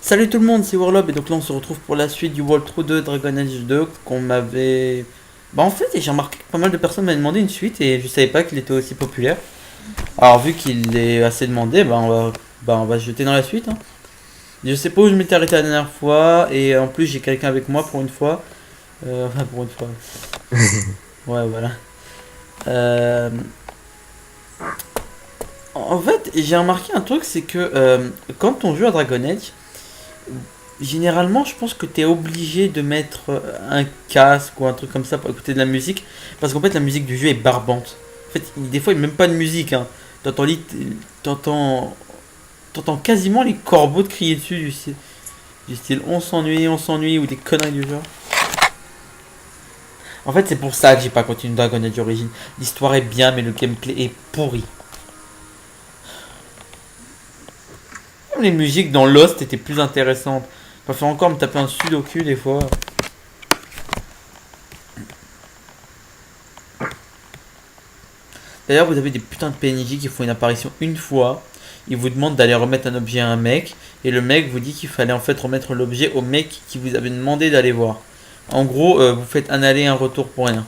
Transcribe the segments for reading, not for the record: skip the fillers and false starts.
Salut tout le monde, c'est Warlob et donc là on se retrouve pour la suite du Walkthrough de Dragon Age 2 qu'on m'avait... Bah en fait j'ai remarqué que pas mal de personnes m'avaient demandé une suite et je savais pas qu'il était aussi populaire. Alors vu qu'il est assez demandé, bah on va se jeter dans la suite. Hein. Je sais pas où je m'étais arrêté la dernière fois et en plus j'ai quelqu'un avec moi pour une fois. Enfin pour une fois. Ouais voilà. Euh, En fait j'ai remarqué un truc, c'est que quand on joue à Dragon Age, généralement, je pense que tu es obligé de mettre un casque ou un truc comme ça pour écouter de la musique. Parce qu'en fait, la musique du jeu est barbante. En fait, des fois, il n'y a même pas de musique. Hein. T'entends, t'entends, t'entends quasiment les corbeaux te crier dessus du style on s'ennuie ou des conneries du genre. En fait, c'est pour ça que j'ai pas continué Dragon Age Origins. L'histoire est bien, mais le gameplay est pourri. Même les musiques dans Lost étaient plus intéressantes. Je préfère encore me taper un sudoku des fois. D'ailleurs, vous avez des putains de PNJ qui font une apparition une fois. Ils vous demandent d'aller remettre un objet à un mec. Et le mec vous dit qu'il fallait en fait remettre l'objet au mec qui vous avait demandé d'aller voir. En gros, vous faites un aller et un retour pour rien.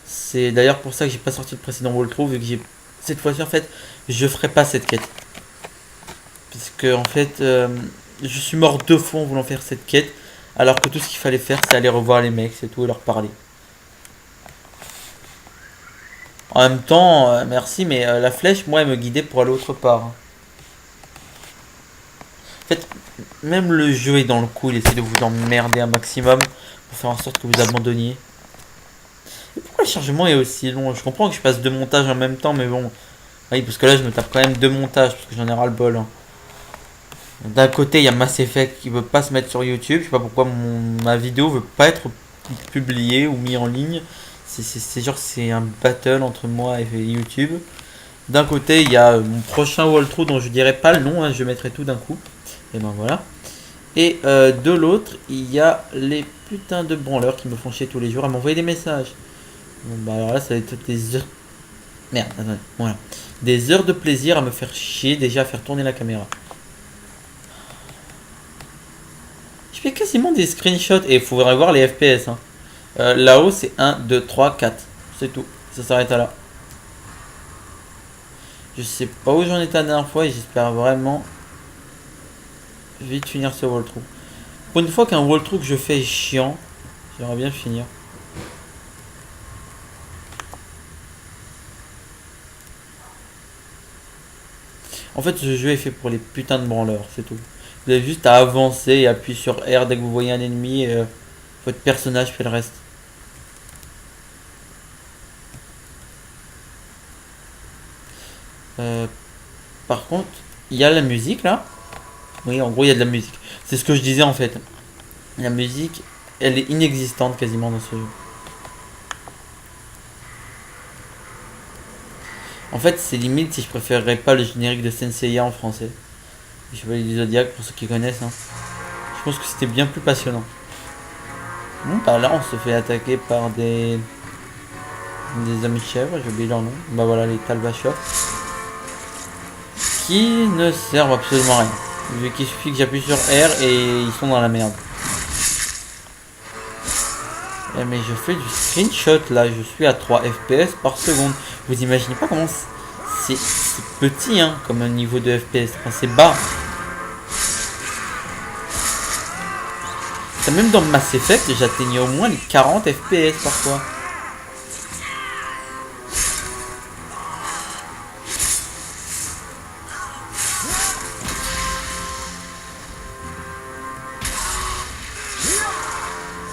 C'est d'ailleurs pour ça que j'ai pas sorti le précédent walkthrough. Vu que j'ai. Cette fois-ci, en fait, je ferai pas cette quête. Parce que, en fait, je suis mort deux fois en voulant faire cette quête. Alors que tout ce qu'il fallait faire, c'est aller revoir les mecs, c'est tout, et leur parler. En même temps, merci, mais la flèche, moi, elle me guidait pour aller autre part. En fait, même le jeu est dans le coup, il essaie de vous emmerder un maximum pour faire en sorte que vous abandonniez. Et pourquoi le chargement est aussi long? Je comprends que je passe deux montages en même temps, mais bon. Oui, parce que là, je me tape quand même deux montages, parce que j'en ai ras le bol. Hein. D'un côté, il y a Mass Effect qui veut pas se mettre sur YouTube. Je sais pas pourquoi ma vidéo veut pas être publiée ou mise en ligne. C'est genre, c'est un battle entre moi et YouTube. D'un côté, il y a mon prochain walkthrough dont je dirai pas le nom, hein, je mettrai tout d'un coup. Et ben voilà. Et de l'autre, il y a les putains de branleurs qui me font chier tous les jours à m'envoyer des messages. Bon, bah alors là, ça va être des heures. Merde, attendez, voilà. Des heures de plaisir à me faire chier, déjà à faire tourner la caméra. Je fais quasiment des screenshots et il faudrait voir les FPS. Hein. Là-haut, c'est 1, 2, 3, 4. C'est tout. Ça s'arrête à là. Je sais pas où j'en étais la dernière fois et j'espère vraiment vite finir ce walkthrough. Pour une fois qu'un walkthrough que je fais est chiant, j'aimerais bien finir. En fait, ce jeu est fait pour les putains de branleurs, c'est tout. Vous avez juste à avancer et appuyer sur R dès que vous voyez un ennemi et votre personnage fait le reste. Euh, Par contre, il y a la musique là. Oui, en gros, il y a de la musique. C'est ce que je disais en fait. La musique, elle est inexistante quasiment dans ce jeu. En fait, c'est limite si je préférerais pas le générique de Senseiya en français. Les Chevaliers du Zodiac, pour ceux qui connaissent. Hein. Je pense que c'était bien plus passionnant. Bon, bah là, on se fait attaquer par des hommes chèvres, j'ai oublié leur nom. Bah voilà, les Talbachov. Qui ne servent absolument à rien. Vu qu'il suffit que j'appuie sur R et ils sont dans la merde. Eh, mais je fais du screenshot là, je suis à 3 FPS par seconde. Vous imaginez pas comment c'est petit hein, comme un niveau de FPS, enfin, c'est bas. C'est même dans Mass Effect, j'atteignais au moins les 40 FPS parfois.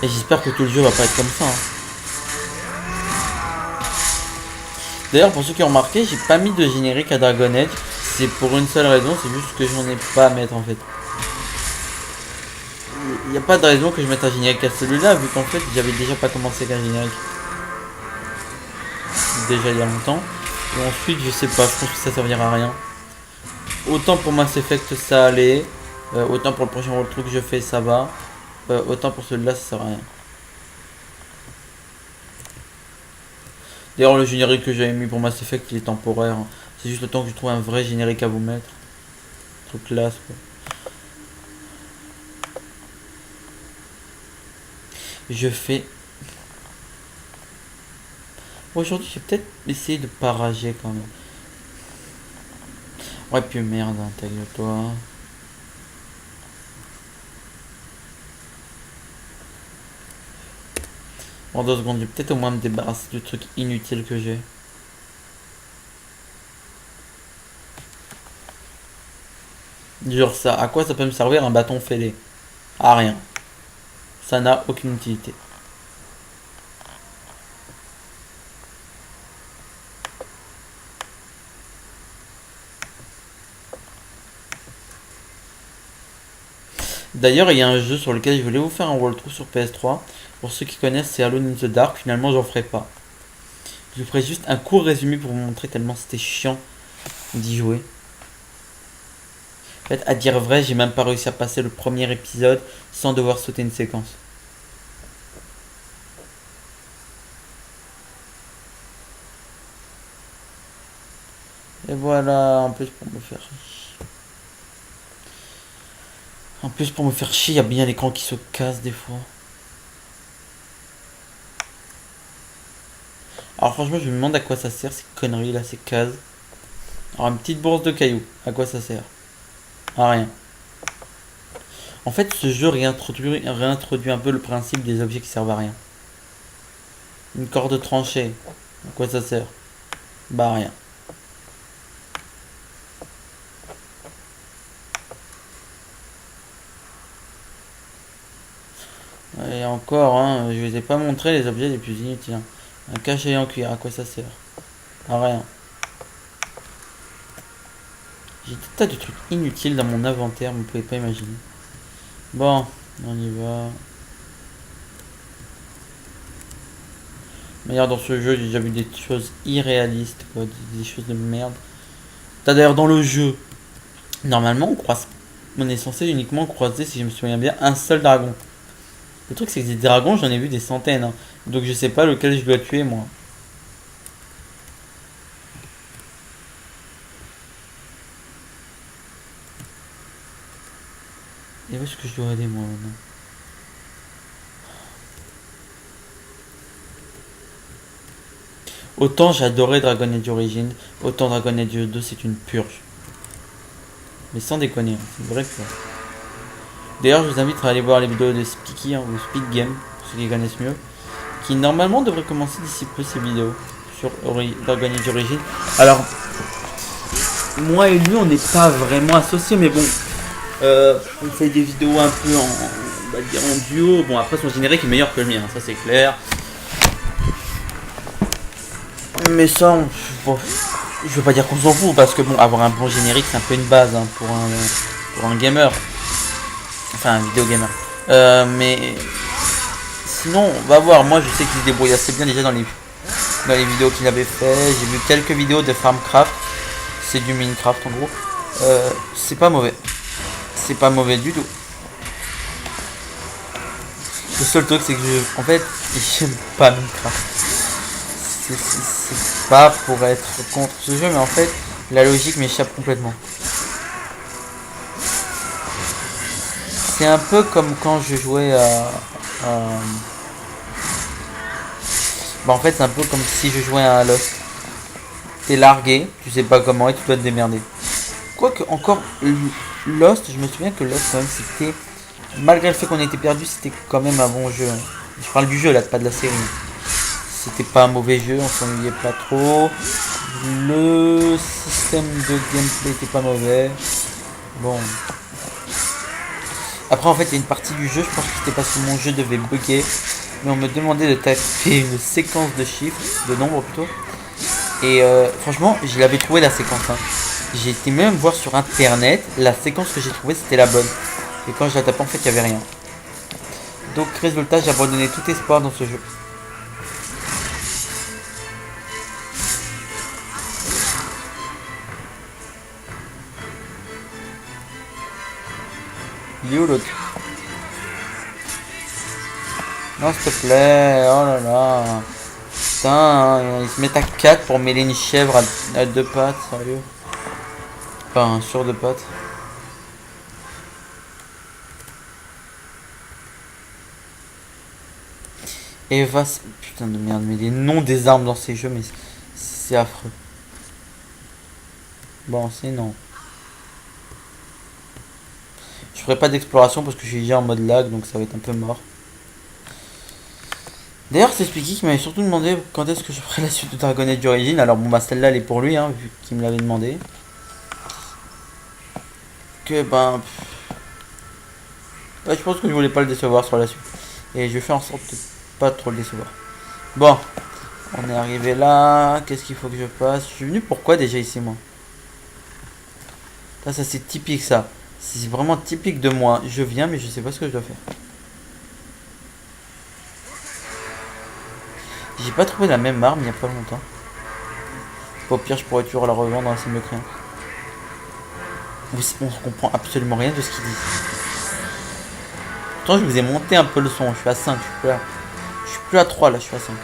Et j'espère que tout le jeu va pas être comme ça. Hein. D'ailleurs, pour ceux qui ont remarqué, j'ai pas mis de générique à Dragon Age. C'est pour une seule raison, c'est juste que j'en ai pas à mettre en fait. Il n'y a pas de raison que je mette un générique à celui-là, vu qu'en fait j'avais déjà pas commencé avec un générique. Déjà il y a longtemps. Et ensuite, je sais pas, je pense que ça servira à rien. Autant pour Mass Effect ça allait, autant pour le prochain walkthrough que je fais ça va, autant pour celui-là ça sert à rien. D'ailleurs, le générique que j'avais mis pour Mass Effect il est temporaire. Hein. C'est juste le temps que je trouve un vrai générique à vous mettre. Truc classe quoi. Je fais... Aujourd'hui, je vais peut-être essayer de pas rager quand même. Ouais, puis merde, intègre-toi. En 2 secondes, je vais peut-être au moins me débarrasser du truc inutile que j'ai. Genre ça, à quoi ça peut me servir un bâton fêlé? À rien. Ça n'a aucune utilité. D'ailleurs, il y a un jeu sur lequel je voulais vous faire un walkthrough sur PS3. Pour ceux qui connaissent, c'est Alone in the Dark. Finalement, j'en ferai pas. Je vous ferai juste un court résumé pour vous montrer tellement c'était chiant d'y jouer. En fait, à dire vrai, j'ai même pas réussi à passer le premier épisode sans devoir sauter une séquence. Et voilà, en plus pour me faire chier. En plus pour me faire chier, il y a bien l'écran qui se casse des fois. Alors franchement, je me demande à quoi ça sert ces conneries là, ces cases. Alors une petite bourse de cailloux, à quoi ça sert? À rien. En fait, ce jeu réintroduit un peu le principe des objets qui servent à rien. Une corde tranchée, à quoi ça sert? Bah à rien. Et encore, hein, je vous ai pas montré les objets les plus inutiles, hein. Un cachet en cuir, à quoi ça sert? À rien. J'ai des tas de trucs inutiles dans mon inventaire, vous pouvez pas imaginer. Bon, on y va. D'ailleurs, dans ce jeu, j'ai déjà vu des choses irréalistes, quoi, des choses de merde. T'as d'ailleurs dans le jeu, normalement, on est censé uniquement croiser, si je me souviens bien, un seul dragon. Le truc, c'est que des dragons, j'en ai vu des centaines, hein. Donc je sais pas lequel je dois tuer, moi. Et où est-ce que je dois aller, moi, maintenant? Autant j'adorais Dragon Age Origins, autant Dragon Age 2, c'est une purge. Mais sans déconner, hein, c'est une vraie purge. D'ailleurs, je vous invite à aller voir les vidéos de Speaky, hein, ou Speed Game, pour ceux qui connaissent mieux, qui normalement devrait commencer d'ici peu ces vidéos sur Dragon Age Origins. Alors, moi et lui, on n'est pas vraiment associés, mais bon, on fait des vidéos un peu on va dire en duo. Bon, après, son générique est meilleur que le mien, ça c'est clair. Mais ça, bon, je veux pas dire qu'on s'en fout, parce que bon, avoir un bon générique, c'est un peu une base, hein, pour un gamer. Enfin, un vidéo gamer. Mais sinon, on va voir. Moi, je sais qu'il se débrouille assez bien déjà dans les vidéos qu'il avait fait. J'ai vu quelques vidéos de Farmcraft. C'est du Minecraft en gros. C'est pas mauvais. C'est pas mauvais du tout. Le seul truc, c'est que en fait, j'aime pas Minecraft. C'est pas pour être contre ce jeu, mais en fait, la logique m'échappe complètement. C'est un peu comme quand je jouais à- Bah en fait, c'est un peu comme si je jouais à un Lost. T'es largué, tu sais pas comment et tu dois te démerder. Quoique, encore, Lost, je me souviens que Lost, quand même, c'était. Malgré le fait qu'on était perdu, c'était quand même un bon jeu, hein. Je parle du jeu là, pas de la série. C'était pas un mauvais jeu, on s'ennuyait pas trop. Le système de gameplay était pas mauvais. Bon. Après, en fait, il y a une partie du jeu, je pense que c'était parce que mon jeu devait bugger. Mais on me demandait de taper une séquence de chiffres, de nombres plutôt. Et franchement, je l'avais trouvé la séquence, hein. J'ai été même voir sur internet, la séquence que j'ai trouvée c'était la bonne. Et quand je la tapais, en fait, il n'y avait rien. Donc, résultat, j'ai abandonné tout espoir dans ce jeu. Il est où l'autre? Non, s'il te plaît, oh là là. Putain, ils se mettent à 4 pour mêler une chèvre à 2 pattes, sérieux. Enfin, sur 2 pattes. Eva, putain de merde, mais les noms des armes dans ces jeux, mais c'est affreux. Bon, c'est non. Je ferai pas d'exploration parce que je suis déjà en mode lag, donc ça va être un peu mort. D'ailleurs, c'est Spiky qui m'avait surtout demandé quand est-ce que je ferai la suite de Dragon Age d'origine. Alors bon, bah celle-là, elle est pour lui, hein, vu qu'il me l'avait demandé. Que ben... Ouais, je pense que je voulais pas le décevoir sur la suite. Et je vais faire en sorte de pas trop le décevoir. Bon, on est arrivé là. Qu'est-ce qu'il faut que je fasse? Je suis venu pourquoi déjà ici, moi? Ça c'est typique, ça. C'est vraiment typique de moi. Je viens, mais je sais pas ce que je dois faire. J'ai pas trouvé la même arme il y a pas longtemps. Au pire, je pourrais toujours la revendre, hein, c'est mieux que rien. On comprend absolument rien de ce qu'il dit. Pourtant, je vous ai monté un peu le son. Je suis à 5, je suis plus à, je suis plus à 3 là, je suis à 5.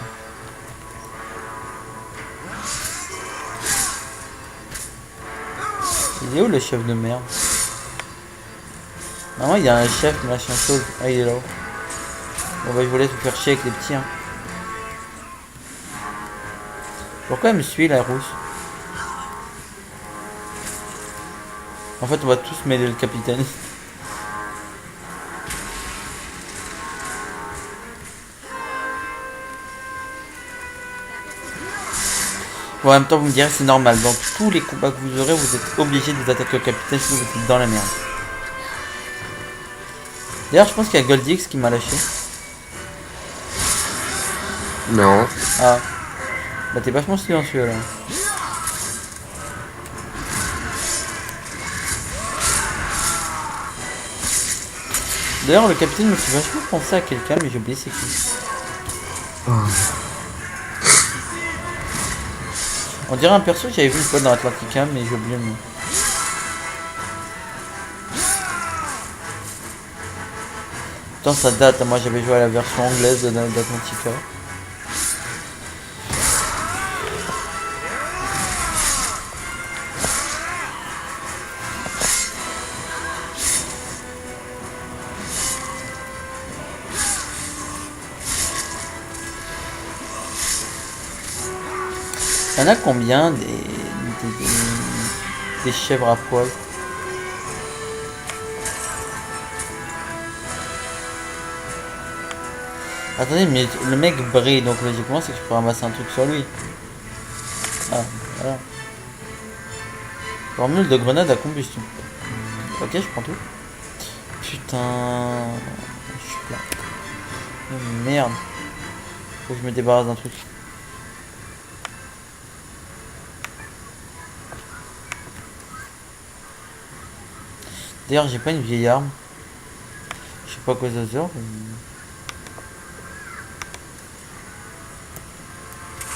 Il est où le chef de merde? Normalement, il y a un chef, machin chose. Ah, il est là-haut. Bon, bah, je vous laisse vous faire chier avec les petits. Hein. Pourquoi elle me suit, la rousse? En fait, on va tous m'aider le capitaine. Bon, en même temps, vous me direz, c'est normal. Dans tous les combats que vous aurez, vous êtes obligé de vous attaquer au capitaine, sinon vous êtes dans la merde. D'ailleurs, je pense qu'il y a Goldix qui m'a lâché. Non. Ah. Bah, t'es vachement silencieux là. D'ailleurs, le capitaine me fait vachement penser à quelqu'un, mais j'ai oublié c'est qui. On dirait un perso que j'avais vu une fois dans Atlantica, mais j'ai oublié le nom. Putain, ça date, moi j'avais joué à la version anglaise d'Atlantica. Il y en a combien des chèvres à poil? Attendez, mais le mec brille, donc logiquement c'est que je peux ramasser un truc sur lui. Ah, voilà. Formule de grenade à combustion. Ok, je prends tout. Putain, je suis là. Oh, merde. Faut que je me débarrasse d'un truc. D'ailleurs, j'ai pas une vieille arme. Je sais pas à quoi ça sert.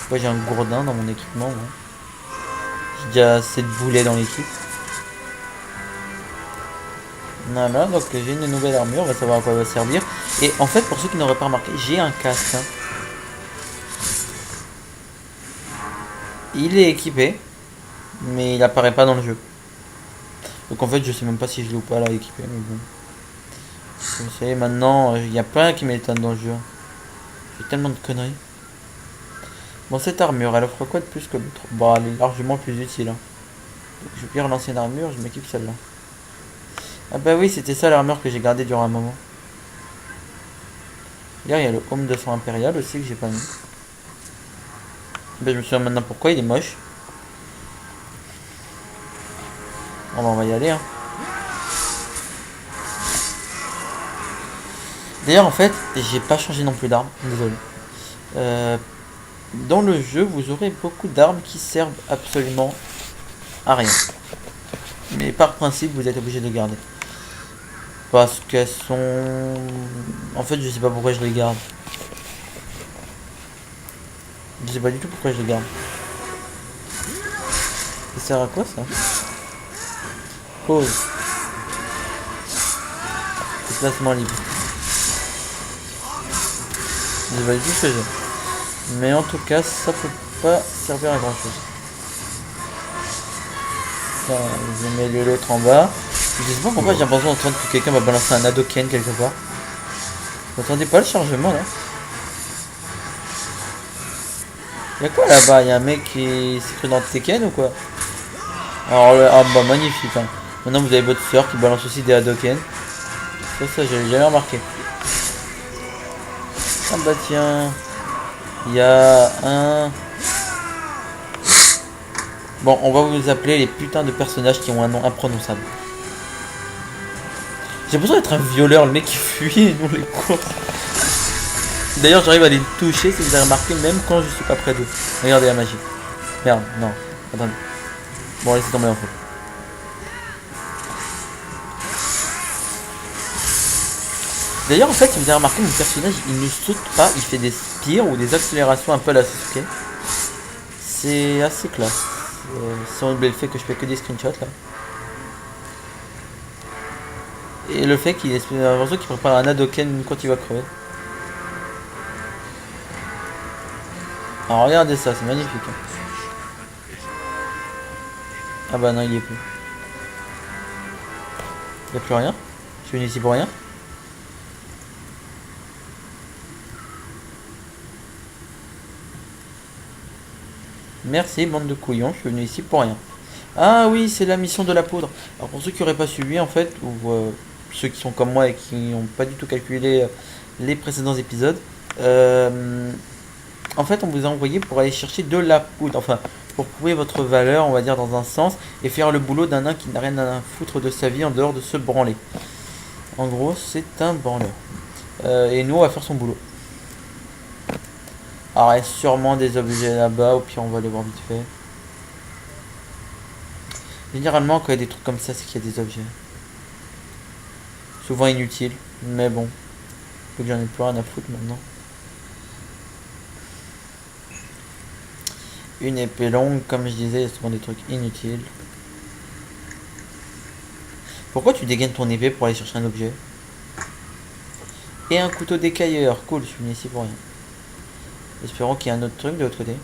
Moi, j'ai un gourdin dans mon équipement. Ouais. J'ai déjà assez de boulets dans l'équipe. Voilà, donc j'ai une nouvelle armure, on va savoir à quoi elle va servir. Et en fait, pour ceux qui n'auraient pas remarqué, j'ai un casque. Hein. Il est équipé, mais il apparaît pas dans le jeu. Donc en fait, je sais même pas si je l'ai ou pas là équipé, mais bon. Vous savez, maintenant, il y a plein qui m'étonnent dans le jeu. J'ai tellement de conneries. Bon, cette armure, elle offre quoi de plus que l'autre? Bon, elle est largement plus utile. Hein. Donc, je vais pire l'ancienne armure, je m'équipe celle-là. Ah bah oui, c'était ça l'armure que j'ai gardée durant un moment. D'ailleurs, il y a le Home de sang impérial aussi que j'ai pas mis. Ben, je me souviens maintenant pourquoi il est moche. Bon, bah, on va y aller. Hein. D'ailleurs, en fait, j'ai pas changé non plus d'arme. Désolé. Dans le jeu, vous aurez beaucoup d'armes qui servent absolument à rien. Mais par principe, vous êtes obligé de les garder. Parce qu'elles sont... En fait, je sais pas pourquoi je les garde. Je sais pas du tout pourquoi je les garde. Ça sert à quoi ça? Pause. Déplacement libre. Je sais pas du tout ce que j'ai. Mais en tout cas, ça peut pas servir à grand chose. Je mets l'autre en bas. Je sais pas pourquoi j'ai l'impression d'entendre que quelqu'un va balancer un Hadoken quelque part. Vous entendez pas le chargement là? Y'a quoi là-bas? Y'a un mec qui s'est cru dans Tekken ou quoi? Alors, ah bah magnifique. Hein. Maintenant, vous avez votre soeur qui balance aussi des Hadoken. Ça, j'avais jamais remarqué. Ah bah tiens. Il y a un... Bon, on va vous appeler les putains de personnages qui ont un nom imprononçable. J'ai besoin d'être un violeur, le mec qui fuit et nous les court. D'ailleurs, j'arrive à les toucher, si vous avez remarqué, même quand je suis pas près d'eux. Regardez la magie. Merde, non. Attendez. Bon, laissez tomber en fait. D'ailleurs, en fait, si vous avez remarqué, mon personnage, il ne saute pas, il fait des spires ou des accélérations un peu à la Sasuke. C'est assez classe. Si on oublie le fait que je fais que des screenshots là. Et le fait qu'il est l'impression qu'il prépare un Hadoken quand il va crever. Alors regardez ça, c'est magnifique. Hein. Ah bah non, il y est plus. Il n'y a plus rien. Je suis venu ici pour rien. Merci, bande de couillons, je suis venu ici pour rien. Ah oui, c'est la mission de la poudre. Alors pour ceux qui n'auraient pas suivi en fait, ou ceux qui sont comme moi et qui n'ont pas du tout calculé les précédents épisodes, en fait on vous a envoyé pour aller chercher de la poudre, enfin pour prouver votre valeur, on va dire dans un sens, et faire le boulot d'un nain qui n'a rien à foutre de sa vie en dehors de se branler. En gros, c'est un branleur. Et nous, on va faire son boulot. Alors, il y a sûrement des objets là-bas, au pire, on va les voir vite fait. Généralement, quand il y a des trucs comme ça, c'est qu'il y a des objets. Souvent inutiles, mais bon. Faut que j'en ai plus rien à foutre maintenant. Une épée longue, comme je disais, il y a souvent des trucs inutiles. Pourquoi tu dégaines ton épée pour aller chercher un objet? Et un couteau d'écailleur, cool, je suis venu ici pour rien. Espérons qu'il y a un autre truc de l'autre côté.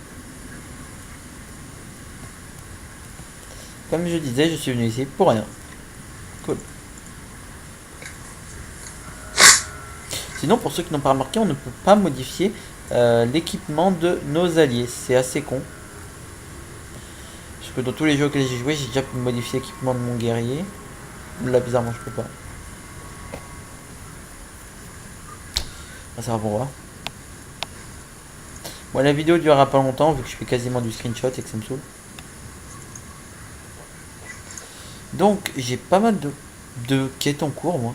Comme je disais, je suis venu ici pour rien. Cool. Sinon, pour ceux qui n'ont pas remarqué, on ne peut pas modifier l'équipement de nos alliés. C'est assez con. Parce que dans tous les jeux auxquels j'ai joué, j'ai déjà pu modifier l'équipement de mon guerrier. Là, bizarrement, je peux pas. Ah, ça va pour moi. Bon, la vidéo durera pas longtemps vu que je fais quasiment du screenshot et que ça me saoule. Donc, j'ai pas mal de quêtes en cours, moi.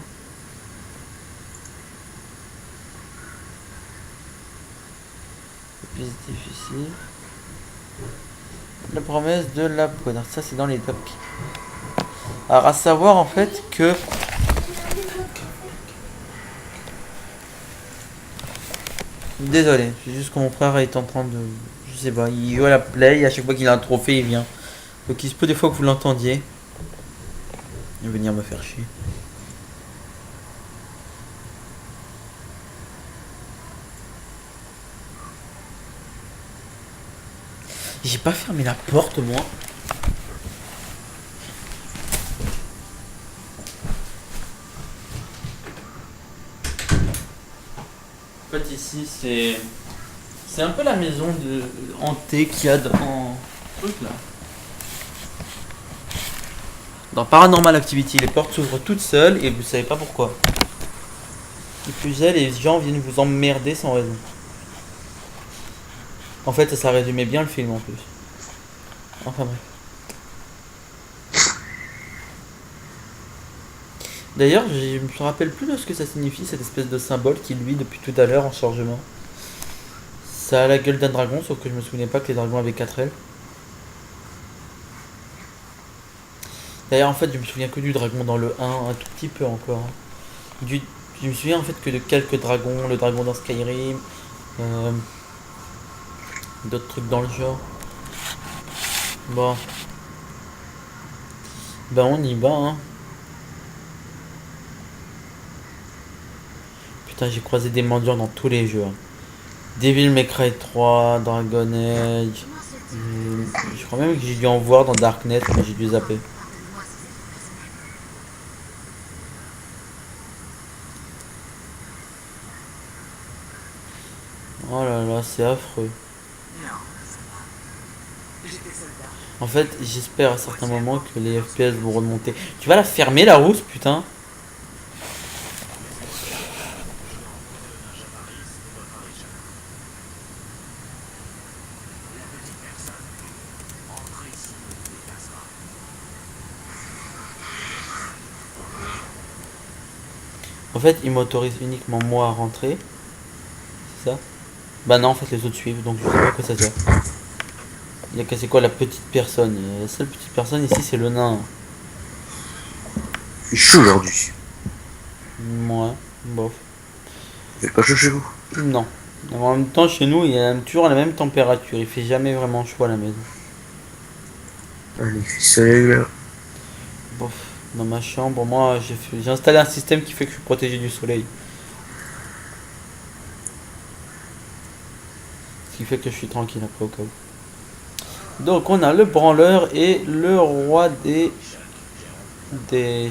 Plus difficile. La promesse de la poudre. Ça, c'est dans les docks. Alors, à savoir en fait que. Désolé, c'est juste que mon frère est en train de. Je sais pas, il joue à la play et à chaque fois qu'il a un trophée, il vient. Donc, il se peut des fois que vous l'entendiez. Il va venir me faire chier. J'ai pas fermé la porte, moi. En fait, ici, c'est un peu la maison de hantée qu'il y a dans truc là. Dans Paranormal Activity, les portes s'ouvrent toutes seules et vous savez pas pourquoi. Qui plus est, les gens viennent vous emmerder sans raison. En fait, ça résumait bien le film en plus. Enfin bref. D'ailleurs, je me rappelle plus de ce que ça signifie, cette espèce de symbole qui, lui, depuis tout à l'heure, en chargement. Ça a la gueule d'un dragon, sauf que je me souvenais pas que les dragons avaient 4 ailes. D'ailleurs, en fait, je me souviens que du dragon dans le 1, un tout petit peu encore. Hein. Je me souviens en fait que de quelques dragons, le dragon dans Skyrim, d'autres trucs dans le genre. Bon. Ben on y va, hein. Putain, j'ai croisé des mendiants dans tous les jeux. Hein. Devil May Cry 3, Dragon Age. Je crois même que j'ai dû en voir dans Darknet, mais j'ai dû zapper. Oh là là, c'est affreux. En fait, j'espère à certains moments que les FPS vont remonter. Tu vas la fermer la rousse, putain. En fait, il m'autorise uniquement moi à rentrer. C'est ça? Bah non, en fait, les autres suivent, donc je sais pas à quoi ça sert. Il y a c'est quoi la petite personne? La seule petite personne ici, c'est le nain. Il fait chaud aujourd'hui. Moi, bof. Il fait pas chaud chez vous? Non. En même temps, chez nous, il y a toujours la même température. Il fait jamais vraiment chaud à la maison. Allez, il fait soleil là. Bof. Dans ma chambre, moi, j'ai installé un système qui fait que je suis protégé du soleil. Ce qui fait que je suis tranquille après au cas où. Donc, on a le branleur et le roi des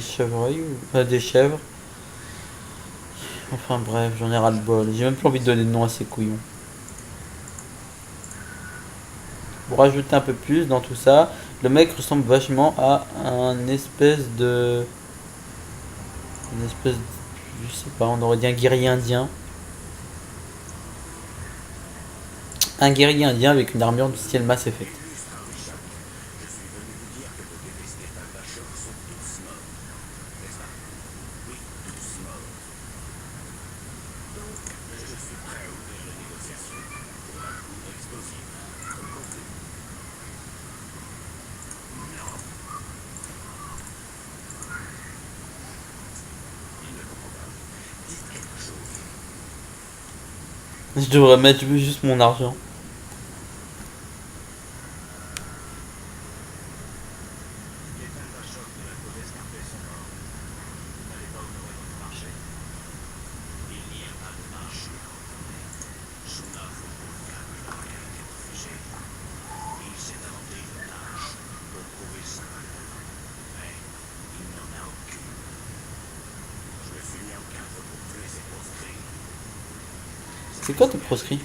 chevreuils, des chèvres. Enfin bref, j'en ai ras le bol. J'ai même plus envie de donner de nom à ces couillons. Pour rajouter un peu plus dans tout ça, le mec ressemble vachement à un espèce de... Une espèce de... Je sais pas, on aurait dit un guerrier indien. Un guerrier indien avec une armure du style Mass Effect. Je devrais mettre juste mon argent. C'est quoi tes proscrits?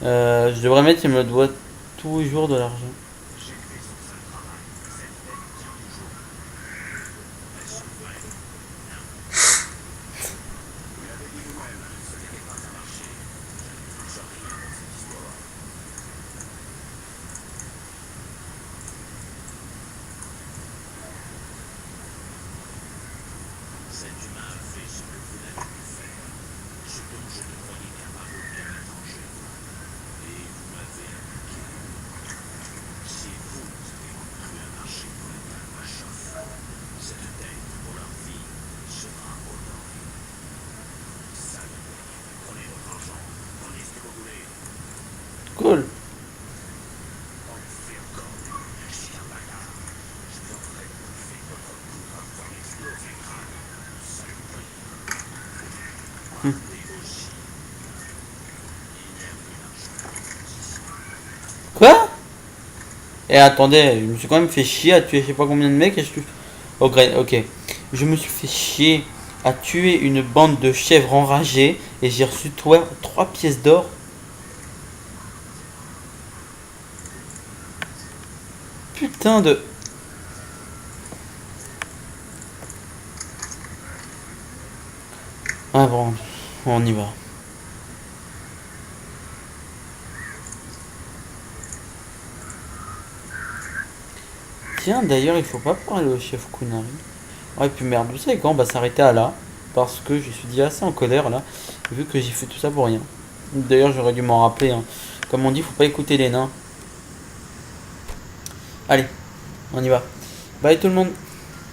Je devrais mettre, il me doit toujours de l'argent. Cool. Quoi? Et attendez, je me suis quand même fait chier à tuer je sais pas combien de mecs et je suis... Ok, ok. Je me suis fait chier à tuer une bande de chèvres enragées et j'ai reçu 3 pièces d'or. Putain de... Ah bon, on y va. Tiens, d'ailleurs, il faut pas parler au chef Kunari. Ouais, puis merde, vous savez quoi, on va s'arrêter à là. Parce que je suis dit assez en colère là, vu que j'ai fait tout ça pour rien. D'ailleurs, j'aurais dû m'en rappeler. Hein. Comme on dit, faut pas écouter les nains. Allez, on y va. Bye tout le monde.